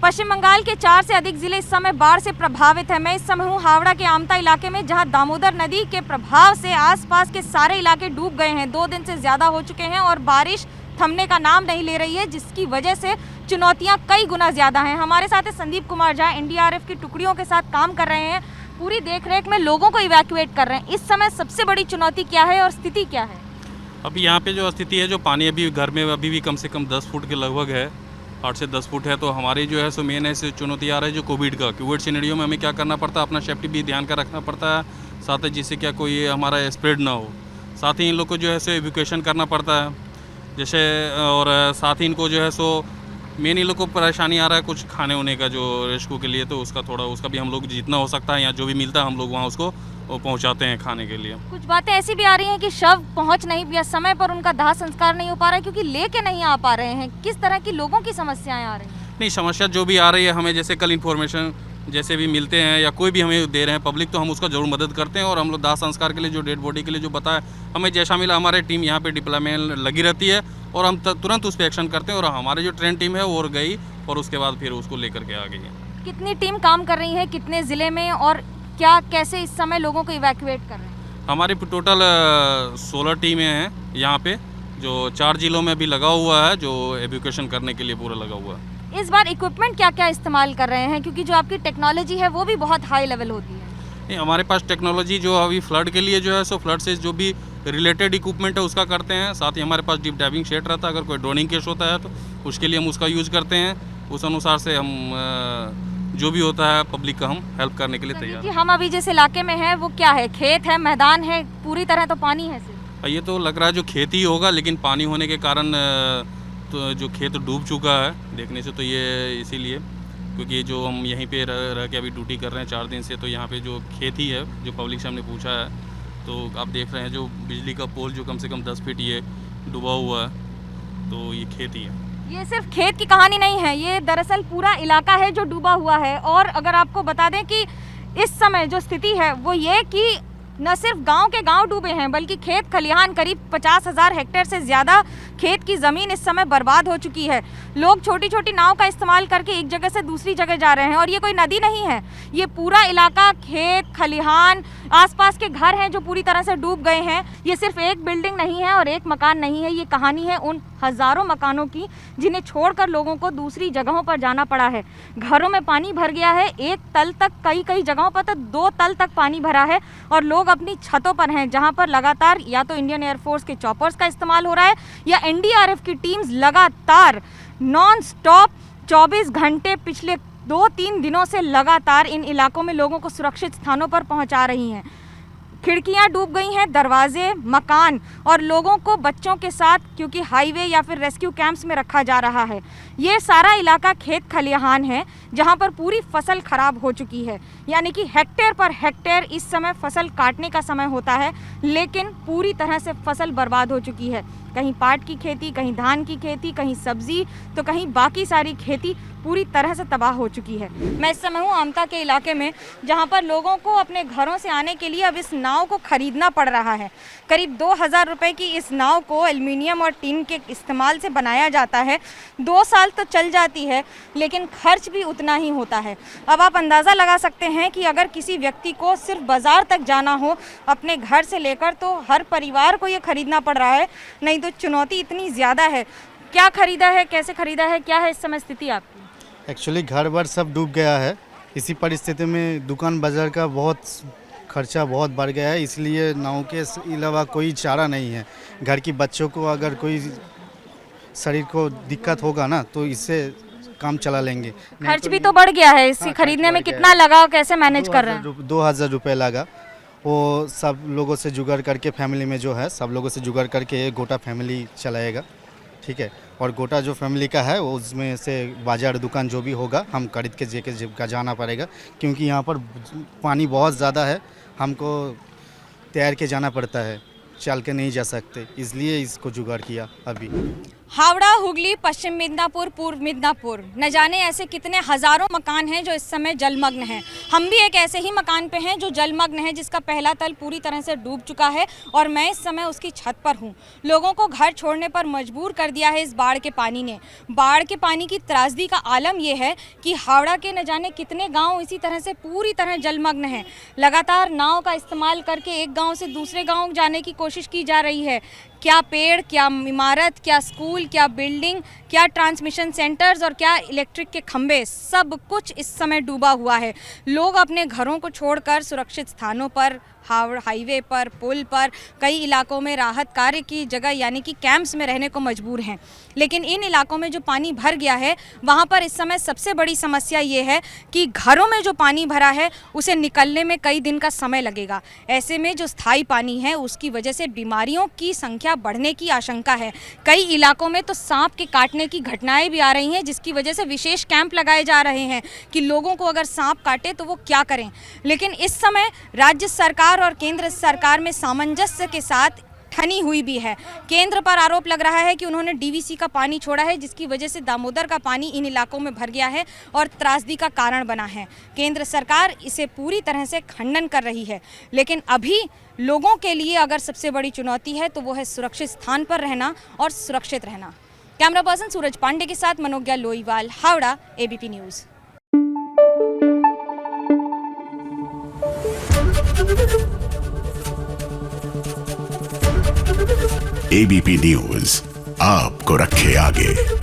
पश्चिम बंगाल के 4 से अधिक जिले इस समय बाढ़ से प्रभावित है। मैं इस समय हूँ हावड़ा के आमता इलाके में, जहाँ दामोदर नदी के प्रभाव से आसपास के सारे इलाके डूब गए हैं। 2 दिन से ज़्यादा हो चुके हैं और बारिश थमने का नाम नहीं ले रही है, जिसकी वजह से चुनौतियाँ कई गुना ज़्यादा हैं। हमारे साथ है संदीप कुमार, जहाँ NDRF की टुकड़ियों के साथ काम कर रहे हैं, पूरी देखरेख में लोगों को इवैक्यूएट कर रहे हैं। इस समय सबसे बड़ी चुनौती क्या है और स्थिति क्या है? अभी यहाँ पे जो स्थिति है, जो पानी अभी घर में अभी भी कम से कम 10 फुट के लगभग है, 8 से 10 फुट है। तो हमारी जो है सो मेन है चुनौती आ रहा है जो कोविड सिनेरियो में हमें क्या करना पड़ता है, अपना सेफ्टी भी ध्यान का रखना पड़ता है, साथ ही जिससे क्या कोई हमारा स्प्रेड ना हो। साथ ही इन लोग को जो है सो एविक्यूएशन करना पड़ता है जैसे, और साथ ही इनको जो है सो मेन इन लोग को परेशानी आ रहा है कुछ खाने होने का जो रेस्क्यू के लिए, तो उसका भी हम लोग जितना हो सकता है या जो भी मिलता है हम लोग वहाँ उसको पहुँचाते हैं खाने के लिए। कुछ बातें ऐसी भी आ रही हैं कि शव पहुंच नहीं या समय पर उनका दाह संस्कार नहीं हो पा रहा है क्योंकि लेके नहीं आ पा रहे हैं। किस तरह की लोगों की समस्याएं आ रही हैं? नहीं, समस्या जो भी आ रही है हमें, जैसे कल इन्फॉर्मेशन जैसे भी मिलते हैं या कोई भी हमें दे रहे हैं पब्लिक, तो हम उसका ज़रूर मदद करते हैं। और हम लोग दाह संस्कार के लिए जो डेड बॉडी के लिए जो बताया हमें जैसा मिला, हमारे टीम यहाँ पे डिप्लॉयमेंट लगी रहती है और हम तुरंत उस पर एक्शन करते हैं। और हमारी जो ट्रेन टीम है वो गई और उसके बाद फिर उसको लेकर के आ गई है। कितनी टीम काम कर रही है, कितने ज़िले में, और क्या कैसे इस समय लोगों को इवैक्यूएट कर रहे हैं? हमारी टोटल 16 टीमें हैं यहाँ पे, जो 4 जिलों में भी लगा हुआ है, जो एविक्यूएशन करने के लिए पूरा लगा हुआ है। इस बार इक्विपमेंट क्या क्या इस्तेमाल कर रहे हैं, क्योंकि जो आपकी टेक्नोलॉजी है वो भी बहुत हाई लेवल होती है? नहीं, हमारे पास टेक्नोलॉजी जो अभी फ्लड के लिए जो है सो फ्लड से जो भी रिलेटेड इक्विपमेंट है उसका करते हैं। साथ ही हमारे पास डीप डाइविंग शेड रहता है, अगर कोई ड्रोनिंग केस होता है तो उसके लिए हम उसका यूज़ करते हैं। उस अनुसार से हम जो भी होता है पब्लिक का हम हेल्प करने के लिए तैयार हैं। हम अभी जिस इलाके में है वो क्या है, खेत है, मैदान है, पूरी तरह तो पानी है सिर्फ? ये तो लग रहा है जो खेती होगा, लेकिन पानी होने के कारण तो जो खेत डूब चुका है देखने से, तो ये इसीलिए क्योंकि जो हम यहीं पे रह के अभी ड्यूटी कर रहे हैं 4 दिन से, तो यहाँ पे जो खेती है जो पब्लिक से हमने पूछा है, तो आप देख रहे हैं जो बिजली का पोल जो कम से कम 10 फीट ये डूबा हुआ है, तो ये खेती है। ये सिर्फ खेत की कहानी नहीं है, ये दरअसल पूरा इलाका है जो डूबा हुआ है। और अगर आपको बता दें कि इस समय जो स्थिति है वो ये कि न सिर्फ गांव के गांव डूबे हैं, बल्कि खेत खलिहान, करीब 50,000 हेक्टेयर से ज़्यादा खेत की ज़मीन इस समय बर्बाद हो चुकी है। लोग छोटी छोटी नाव का इस्तेमाल करके एक जगह से दूसरी जगह जा रहे हैं, और ये कोई नदी नहीं है, ये पूरा इलाका खेत खलिहान, आसपास के घर हैं जो पूरी तरह से डूब गए हैं। ये सिर्फ एक बिल्डिंग नहीं है और एक मकान नहीं है, ये कहानी है उन हज़ारों मकानों की जिन्हें छोड़कर लोगों को दूसरी जगहों पर जाना पड़ा है। घरों में पानी भर गया है, 1 तल तक, कई जगहों पर तो 2 तल तक पानी भरा है, और लोग अपनी छतों पर हैं, जहां पर लगातार या तो इंडियन एयरफोर्स के चॉपर्स का इस्तेमाल हो रहा है या NDRF की टीम्स लगातार नॉन स्टॉप 24 घंटे पिछले 2-3 दिनों से लगातार इन इलाकों में लोगों को सुरक्षित स्थानों पर पहुंचा रही हैं। खिड़कियां डूब गई हैं, दरवाजे, मकान, और लोगों को बच्चों के साथ क्योंकि हाईवे या फिर रेस्क्यू कैंप्स में रखा जा रहा है। ये सारा इलाका खेत खलिहान है जहां पर पूरी फसल खराब हो चुकी है, यानी कि हेक्टेयर पर हेक्टेयर इस समय फसल काटने का समय होता है, लेकिन पूरी तरह से फसल बर्बाद हो चुकी है। कहीं पाट की खेती, कहीं धान की खेती, कहीं सब्जी, तो कहीं बाकी सारी खेती पूरी तरह से तबाह हो चुकी है। मैं इस समय हूँ आमता के इलाके में, जहाँ पर लोगों को अपने घरों से आने के लिए अब इस नाव को खरीदना पड़ रहा है। करीब 2,000 रुपये की इस नाव को एल्युमिनियम और टीन के इस्तेमाल से बनाया जाता है। 2 साल तो चल जाती है, लेकिन खर्च भी उतना ही होता है। अब आप अंदाज़ा लगा सकते हैं कि अगर किसी व्यक्ति को सिर्फ बाज़ार तक जाना हो अपने घर से लेकर, तो हर परिवार को ये खरीदना पड़ रहा है। नहीं तो चुनौती इतनी ज़्यादा है। क्या खरीदा है, कैसे खरीदा है, क्या है इस समय स्थिति आपकी? एक्चुअली घर बार सब डूब गया है। इसी परिस्थिति में दुकान बाजार का बहुत खर्चा बहुत बढ़ गया है, इसलिए नाव के अलावा कोई चारा नहीं है। घर की बच्चों को अगर कोई शरीर को दिक्कत होगा ना, तो इससे काम चला लेंगे। खर्च भी तो बढ़ गया है, इसे खरीदने में कितना लगा, कैसे मैनेज कर रहे हैं? 2,000 रुपये लगा। वो सब लोगों से जुगाड़ करके, फैमिली में जो है सब लोगों से जुगाड़ करके एक गोटा फैमिली चलाएगा, ठीक है। और गोटा जो फैमिली का है वो उसमें से बाजार दुकान जो भी होगा हम खरीद के जेके जाना पड़ेगा, क्योंकि यहाँ पर पानी बहुत ज़्यादा है, हमको तैर के जाना पड़ता है, चल के नहीं जा सकते, इसलिए इसको जुगाड़ किया अभी। हावड़ा, हुगली, पश्चिम मिदनापुर, पूर्व मिदनापुर, न जाने ऐसे कितने हजारों मकान हैं जो इस समय जलमग्न हैं। हम भी एक ऐसे ही मकान पे हैं जो जलमग्न है, जिसका पहला तल पूरी तरह से डूब चुका है और मैं इस समय उसकी छत पर हूँ। लोगों को घर छोड़ने पर मजबूर कर दिया है इस बाढ़ के पानी ने। बाढ़ के पानी की त्रासदी का आलम यह है कि हावड़ा के न जाने कितने गाँव इसी तरह से पूरी तरह जलमग्न हैं। लगातार नाव का इस्तेमाल करके एक गाँव से दूसरे गाँव जाने की कोशिश की जा रही है। क्या पेड़, क्या इमारत, क्या स्कूल, क्या बिल्डिंग, क्या ट्रांसमिशन सेंटर्स और क्या इलेक्ट्रिक के खंभे, सब कुछ इस समय डूबा हुआ है। लोग अपने घरों को छोड़कर सुरक्षित स्थानों पर, हाईवे पर, पुल पर, कई इलाकों में राहत कार्य की जगह यानी कि कैंप्स में रहने को मजबूर हैं। लेकिन इन इलाकों में जो पानी भर गया है वहाँ पर इस समय सबसे बड़ी समस्या ये है कि घरों में जो पानी भरा है उसे निकलने में कई दिन का समय लगेगा। ऐसे में जो स्थायी पानी है उसकी वजह से बीमारियों की संख्या बढ़ने की आशंका है। कई इलाकों में तो सांप के काटने की घटनाएं भी आ रही हैं, जिसकी वजह से विशेष कैंप लगाए जा रहे हैं कि लोगों को अगर सांप काटे तो वो क्या करें। लेकिन इस समय राज्य सरकार और केंद्र सरकार में सामंजस्य के साथ ठनी हुई भी है। केंद्र पर आरोप लग रहा है कि उन्होंने डीवीसी का पानी छोड़ा है, जिसकी वजह से दामोदर का पानी इन इलाकों में भर गया है और त्रासदी का कारण बना है। केंद्र सरकार इसे पूरी तरह से खंडन कर रही है। लेकिन अभी लोगों के लिए अगर सबसे बड़ी चुनौती है तो वो है सुरक्षित स्थान पर रहना और सुरक्षित रहना। कैमरा पर्सन सूरज पांडे के साथ Manogya Loiwal, Howrah, ABP news. ABP news आपको रखे आगे।